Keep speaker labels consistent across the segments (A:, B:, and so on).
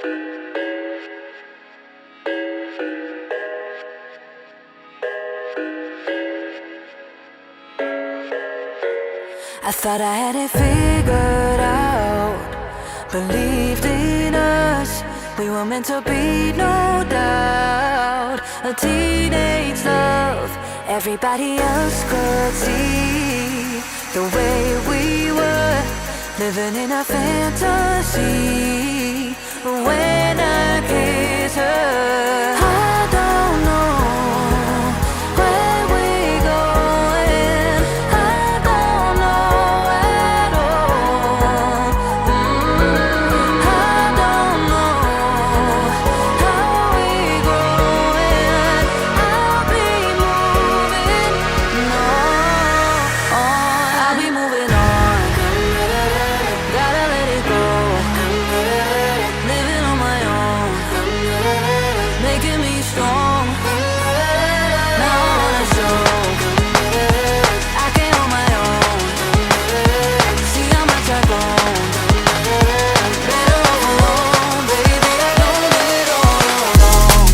A: I thought I had it figured out, believed in us, we were meant to be, no doubt. A teenage love, everybody else could see the way we were, living in a fantasy. When I kiss her, I don't know where we're going, I don't know at all. I don't know how we're growing, I'll be moving on, I'll be moving on. Gotta let it go, living on my own, making me strong. Now I wanna show I can on my own. See how much I've grown. Better off alone, baby. I don't live it all alone.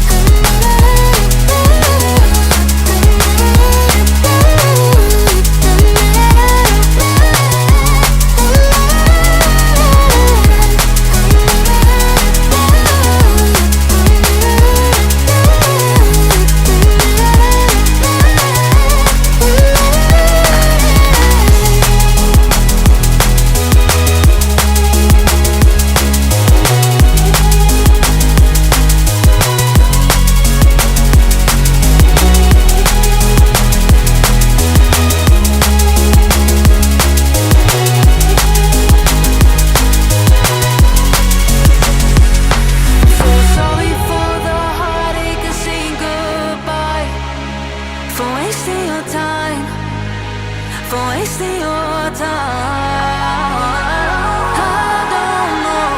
A: So sorry for the heartache and saying goodbye, for wasting your time, for wasting your time. I don't know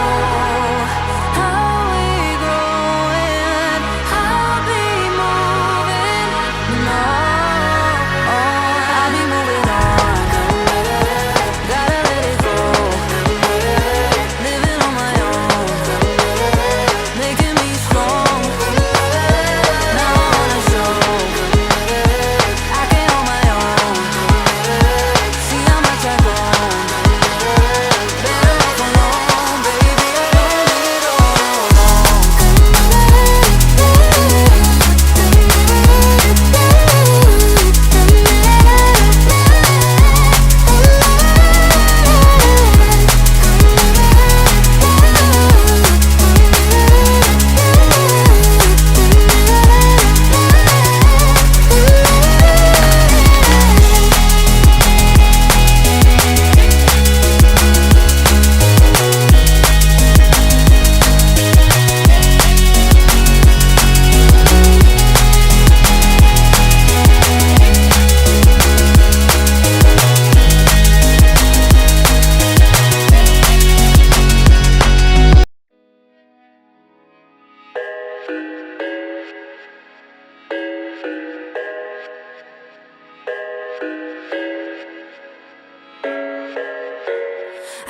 A: how we're growing, I'll be moving on, I'll be moving on. Gotta let it go, living on my own, making me strong. Now I wanna show I can on my own. See how much I've grown. Better off alone, baby. I don't live it all alone.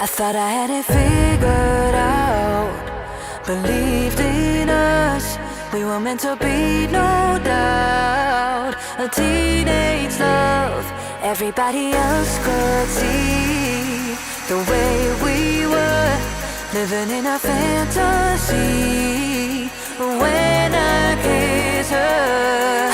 A: I thought I had it figured out, believed in us, we were meant to be, no doubt. A teenage love, everybody else could see the way we were, living in a fantasy. When I kiss her,